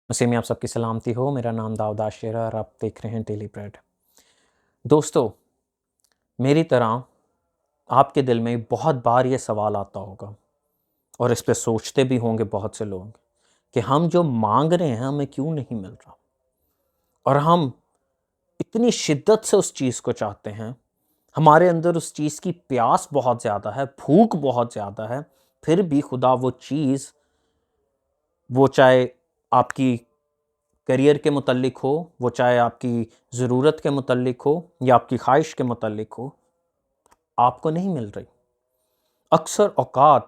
مسیح میں آپ سب کی سلامتی ہو۔ میرا نام داؤد عاشر ہے اور آپ دیکھ رہے ہیں ڈیلی بریڈ۔ دوستو، میری طرح آپ کے دل میں بہت بار یہ سوال آتا ہوگا اور اس پہ سوچتے بھی ہوں گے بہت سے لوگ کہ ہم جو مانگ رہے ہیں ہمیں کیوں نہیں مل رہا، اور ہم اتنی شدت سے اس چیز کو چاہتے ہیں، ہمارے اندر اس چیز کی پیاس بہت زیادہ ہے، بھوک بہت زیادہ ہے، پھر بھی خدا وہ چیز، وہ چاہے آپ کی کیریئر کے متعلق ہو، وہ چاہے آپ کی ضرورت کے متعلق ہو یا آپ کی خواہش کے متعلق ہو، آپ کو نہیں مل رہی۔ اکثر اوقات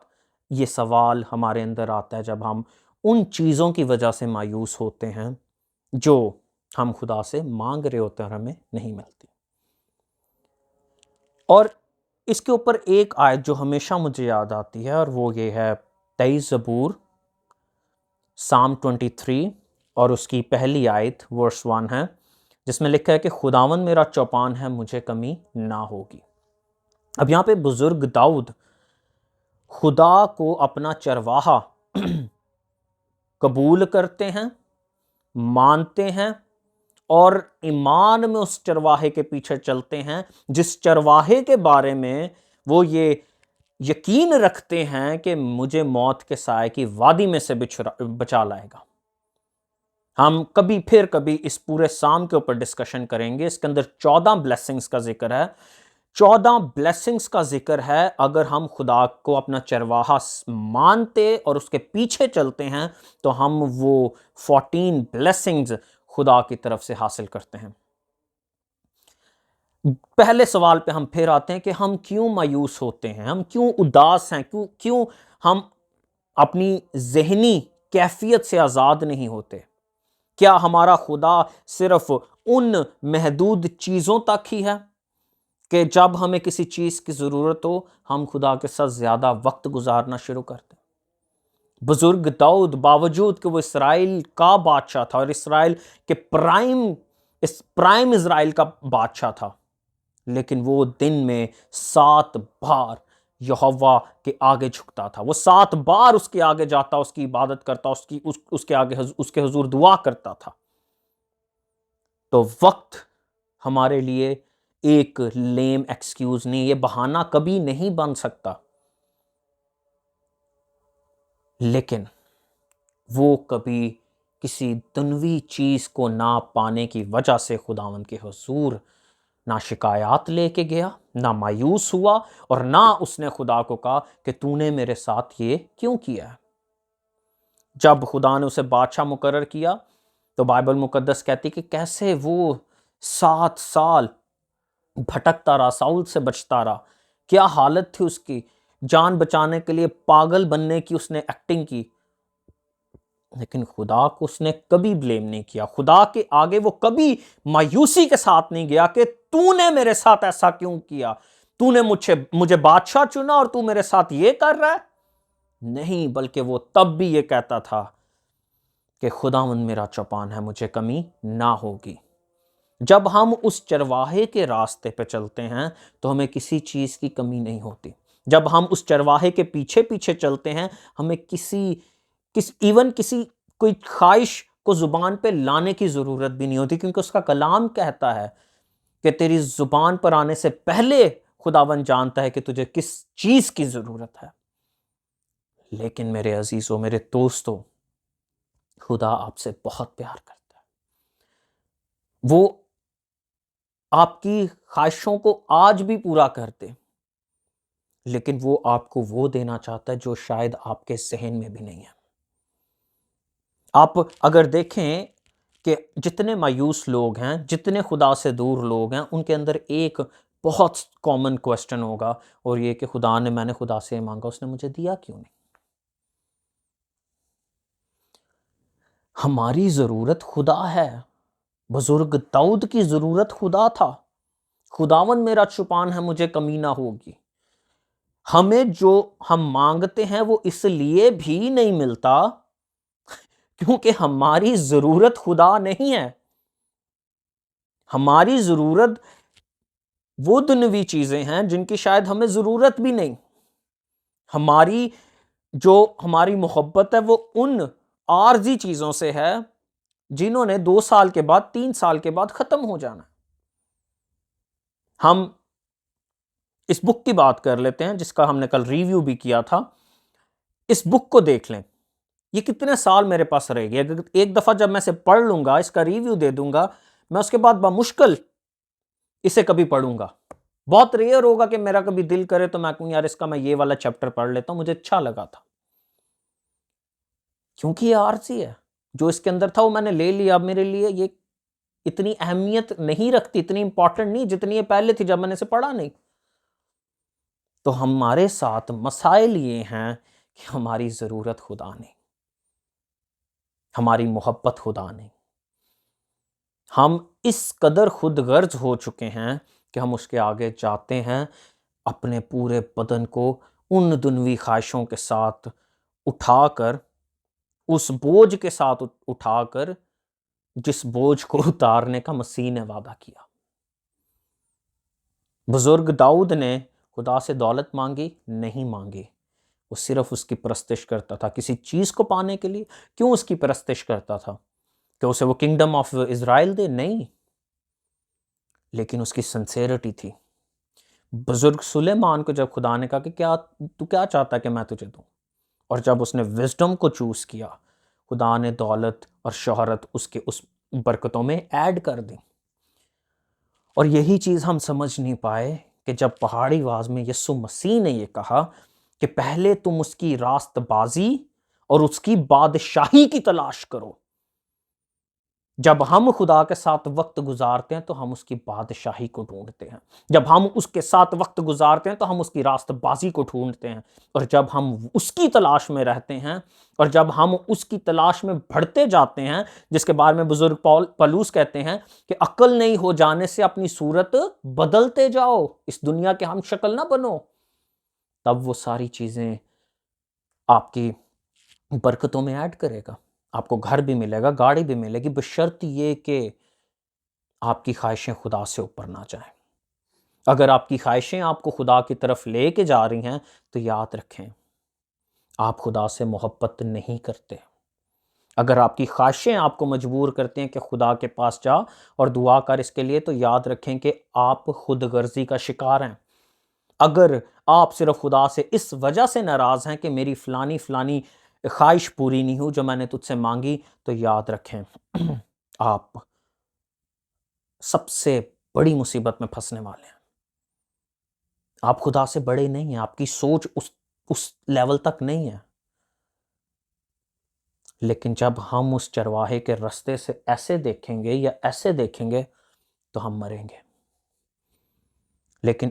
یہ سوال ہمارے اندر آتا ہے جب ہم ان چیزوں کی وجہ سے مایوس ہوتے ہیں جو ہم خدا سے مانگ رہے ہوتے ہیں اور ہمیں نہیں ملتی۔ اور اس کے اوپر ایک آیت جو ہمیشہ مجھے یاد آتی ہے، اور وہ یہ ہے 23 زبور سام 23 اور اس کی پہلی آیت ورس 1 ہے، جس میں لکھا ہے کہ خداوند میرا چوپان ہے، مجھے کمی نہ ہوگی۔ اب یہاں پہ بزرگ داؤد خدا کو اپنا چرواہا قبول کرتے ہیں، مانتے ہیں، اور ایمان میں اس چرواہے کے پیچھے چلتے ہیں جس چرواہے کے بارے میں وہ یہ یقین رکھتے ہیں کہ مجھے موت کے سائے کی وادی میں سے بچا لائے گا۔ ہم کبھی اس پورے سام کے اوپر ڈسکشن کریں گے۔ اس کے اندر 14 بلیسنگز کا ذکر ہے، 14 بلیسنگز کا ذکر ہے۔ اگر ہم خدا کو اپنا چرواہا مانتے اور اس کے پیچھے چلتے ہیں تو ہم وہ 14 بلیسنگز خدا کی طرف سے حاصل کرتے ہیں۔ پہلے سوال پہ ہم پھر آتے ہیں کہ ہم کیوں مایوس ہوتے ہیں، ہم کیوں اداس ہیں، کیوں ہم اپنی ذہنی کیفیت سے آزاد نہیں ہوتے۔ کیا ہمارا خدا صرف ان محدود چیزوں تک ہی ہے کہ جب ہمیں کسی چیز کی ضرورت ہو ہم خدا کے ساتھ زیادہ وقت گزارنا شروع کرتے ہیں؟ بزرگ داؤد باوجود کہ وہ اسرائیل کا بادشاہ تھا اور اسرائیل کے پرائم اسرائیل کا بادشاہ تھا، لیکن وہ دن میں 7 بار یہوہ کے آگے جھکتا تھا، وہ 7 بار اس کے آگے جاتا، اس کی عبادت کرتا، اس کے آگے اس کے حضور دعا کرتا تھا۔ تو وقت ہمارے لیے ایک لیم ایکسکیوز نہیں، یہ بہانہ کبھی نہیں بن سکتا، لیکن وہ کبھی کسی دنوی چیز کو نہ پانے کی وجہ سے خداوند کے حضور نہ شکایات لے کے گیا، نہ مایوس ہوا، اور نہ اس نے خدا کو کہا کہ تو نے میرے ساتھ یہ کیوں کیا ہے۔ جب خدا نے اسے بادشاہ مقرر کیا تو بائبل مقدس کہتی کہ کیسے وہ 7 سال بھٹکتا رہا، ساؤل سے بچتا رہا، کیا حالت تھی اس کی، جان بچانے کے لیے پاگل بننے کی اس نے ایکٹنگ کی، لیکن خدا کو اس نے کبھی بلیم نہیں کیا۔ خدا کے آگے وہ کبھی مایوسی کے ساتھ نہیں گیا کہ تو نے میرے ساتھ ایسا کیوں کیا، تو نے مجھے بادشاہ چنا اور تو میرے ساتھ یہ کر رہا ہے۔ نہیں، بلکہ وہ تب بھی یہ کہتا تھا کہ خداوند میرا چوپان ہے، مجھے کمی نہ ہوگی۔ جب ہم اس چرواہے کے راستے پہ چلتے ہیں تو ہمیں کسی چیز کی کمی نہیں ہوتی۔ جب ہم اس چرواہے کے پیچھے پیچھے چلتے ہیں ہمیں کسی کوئی خواہش کو زبان پہ لانے کی ضرورت بھی نہیں ہوتی، کیونکہ اس کا کلام کہتا ہے کہ تیری زبان پر آنے سے پہلے خداوند جانتا ہے کہ تجھے کس چیز کی ضرورت ہے۔ لیکن میرے عزیزوں، میرے دوستوں، خدا آپ سے بہت پیار کرتا ہے۔ وہ آپ کی خواہشوں کو آج بھی پورا کرتے، لیکن وہ آپ کو وہ دینا چاہتا ہے جو شاید آپ کے ذہن میں بھی نہیں ہے۔ آپ اگر دیکھیں کہ جتنے مایوس لوگ ہیں، جتنے خدا سے دور لوگ ہیں، ان کے اندر ایک بہت کامن کوسچن ہوگا، اور یہ کہ میں نے خدا سے مانگا، اس نے مجھے دیا کیوں نہیں؟ ہماری ضرورت خدا ہے۔ بزرگ داؤد کی ضرورت خدا تھا۔ خداوند میرا چوپان ہے، مجھے کمی نہ ہوگی۔ ہمیں جو ہم مانگتے ہیں وہ اس لیے بھی نہیں ملتا کیونکہ ہماری ضرورت خدا نہیں ہے۔ ہماری ضرورت وہ دنیوی چیزیں ہیں جن کی شاید ہمیں ضرورت بھی نہیں۔ ہماری محبت ہے وہ ان عارضی چیزوں سے ہے جنہوں نے 2 سال کے بعد 3 سال کے بعد ختم ہو جانا ہے۔ ہم اس بک کی بات کر لیتے ہیں جس کا ہم نے کل ریویو بھی کیا تھا۔ اس بک کو دیکھ لیں، یہ کتنے سال میرے پاس رہے گی؟ اگر ایک دفعہ جب میں اسے پڑھ لوں گا، اس کا ریویو دے دوں گا، میں اس کے بعد بمشکل اسے کبھی پڑھوں گا۔ بہت ریئر ہوگا کہ میرا کبھی دل کرے تو میں کہوں یار اس کا میں یہ والا چیپٹر پڑھ لیتا ہوں، مجھے اچھا لگا تھا، کیونکہ یہ عارضی ہے۔ جو اس کے اندر تھا وہ میں نے لے لیا، اب میرے لیے یہ اتنی اہمیت نہیں رکھتی، اتنی امپورٹنٹ نہیں جتنی یہ پہلے تھی جب میں نے اسے پڑھا نہیں۔ تو ہمارے ساتھ مسائل یہ ہیں کہ ہماری ضرورت خدا نہیں، ہماری محبت خدا نہیں۔ ہم اس قدر خود غرض ہو چکے ہیں کہ ہم اس کے آگے جاتے ہیں اپنے پورے بدن کو ان دنوی خواہشوں کے ساتھ اٹھا کر، اس بوجھ کے ساتھ اٹھا کر جس بوجھ کو اتارنے کا مسیح نے وعدہ کیا۔ بزرگ داؤد نے خدا سے دولت مانگی نہیں مانگی، وہ صرف اس کی پرستش کرتا تھا کسی چیز کو پانے کے لیے۔ کیوں اس کی پرستش کرتا تھا؟ کہ اسے وہ کنگڈم آف اسرائیل دے؟ نہیں، لیکن اس کی سنسیرٹی تھی۔ بزرگ سلیمان کو جب خدا نے کہا کہ تو کیا چاہتا ہے کہ میں تجھے دوں، اور جب اس نے وزڈم کو چوز کیا، خدا نے دولت اور شہرت اس کے اس برکتوں میں ایڈ کر دی۔ اور یہی چیز ہم سمجھ نہیں پائے کہ جب پہاڑی واز میں یسوع مسیح نے یہ کہا کہ پہلے تم اس کی راست بازی اور اس کی بادشاہی کی تلاش کرو۔ جب ہم خدا کے ساتھ وقت گزارتے ہیں تو ہم اس کی بادشاہی کو ڈھونڈتے ہیں، جب ہم اس کے ساتھ وقت گزارتے ہیں تو ہم اس کی راست بازی کو ڈھونڈتے ہیں، اور جب ہم اس کی تلاش میں رہتے ہیں اور جب ہم اس کی تلاش میں بڑھتے جاتے ہیں، جس کے بارے میں بزرگ پولوس کہتے ہیں کہ عقل نہیں ہو جانے سے اپنی صورت بدلتے جاؤ، اس دنیا کے ہم شکل نہ بنو، تب وہ ساری چیزیں آپ کی برکتوں میں ایڈ کرے گا۔ آپ کو گھر بھی ملے گا، گاڑی بھی ملے گی، بشرط یہ کہ آپ کی خواہشیں خدا سے اوپر نہ جائیں۔ اگر آپ کی خواہشیں آپ کو خدا کی طرف لے کے جا رہی ہیں تو یاد رکھیں آپ خدا سے محبت نہیں کرتے۔ اگر آپ کی خواہشیں آپ کو مجبور کرتے ہیں کہ خدا کے پاس جا اور دعا کر اس کے لیے، تو یاد رکھیں کہ آپ خود غرضی کا شکار ہیں۔ اگر آپ صرف خدا سے اس وجہ سے ناراض ہیں کہ میری فلانی خواہش پوری نہیں ہو جو میں نے تجھ سے مانگی، تو یاد رکھیں آپ سب سے بڑی مصیبت میں پھنسنے والے ہیں۔ آپ خدا سے بڑے نہیں ہیں، آپ کی سوچ اس لیول تک نہیں ہے، لیکن جب ہم اس چرواہے کے رستے سے ایسے دیکھیں گے یا ایسے دیکھیں گے تو ہم مریں گے۔ لیکن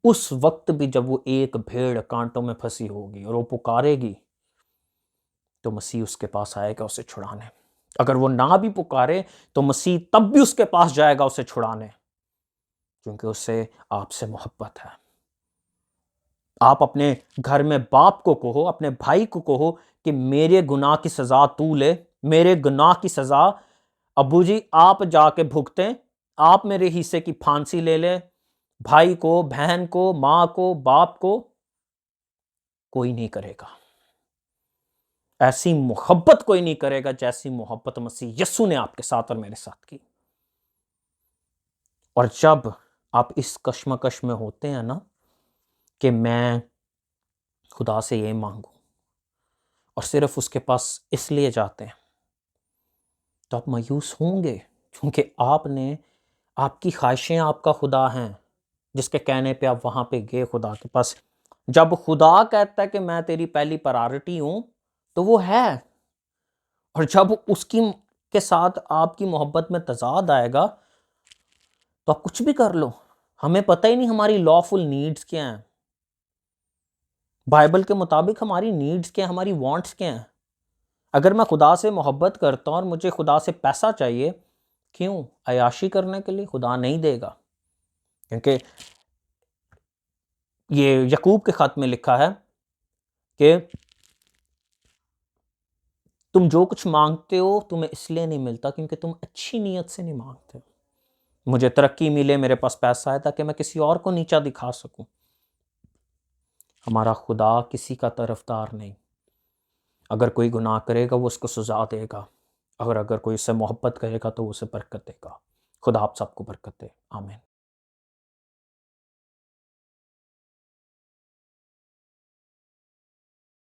اس وقت بھی جب وہ ایک بھیڑ کانٹوں میں پھنسی ہوگی اور وہ پکارے گی تو مسیح اس کے پاس آئے گا اسے چھڑانے۔ اگر وہ نہ بھی پکارے تو مسیح تب بھی اس کے پاس جائے گا اسے چھڑانے، کیونکہ اسے آپ سے محبت ہے۔ آپ اپنے گھر میں باپ کو کہو، اپنے بھائی کو کہو کہ میرے گناہ کی سزا تو لے، میرے گناہ کی سزا ابو جی آپ جا کے بھگتیں، آپ میرے حصے کی پھانسی لے لیں۔ بھائی کو، بہن کو، ماں کو، باپ کو کوئی نہیں کرے گا، ایسی محبت کوئی نہیں کرے گا جیسی محبت مسیح یسوع نے آپ کے ساتھ اور میرے ساتھ کی۔ اور جب آپ اس کشمکش میں ہوتے ہیں نا کہ میں خدا سے یہ مانگوں اور صرف اس کے پاس اس لیے جاتے ہیں، تو آپ مایوس ہوں گے، کیونکہ آپ کی خواہشیں آپ کا خدا ہیں، جس کے کہنے پہ آپ وہاں پہ گئے خدا کے پاس۔ جب خدا کہتا ہے کہ میں تیری پہلی پرائرٹی ہوں تو وہ ہے، اور جب اس کے ساتھ آپ کی محبت میں تضاد آئے گا تو آپ کچھ بھی کر لو، ہمیں پتہ ہی نہیں ہماری لافل نیڈز کیا ہیں۔ بائبل کے مطابق ہماری نیڈز کیا ہیں، ہماری وانٹس کیا ہیں۔ اگر میں خدا سے محبت کرتا ہوں اور مجھے خدا سے پیسہ چاہیے، کیوں؟ عیاشی کرنے کے لیے؟ خدا نہیں دے گا، کیونکہ یہ یعقوب کے خط میں لکھا ہے کہ تم جو کچھ مانگتے ہو تمہیں اس لیے نہیں ملتا کیونکہ تم اچھی نیت سے نہیں مانگتے۔ مجھے ترقی ملے، میرے پاس پیسہ ہے تاکہ میں کسی اور کو نیچا دکھا سکوں۔ ہمارا خدا کسی کا طرفدار نہیں، اگر کوئی گناہ کرے گا وہ اس کو سزا دے گا، اگر کوئی اس سے محبت کرے گا تو وہ اسے برکت دے گا۔ خدا آپ سب کو برکت دے، آمین۔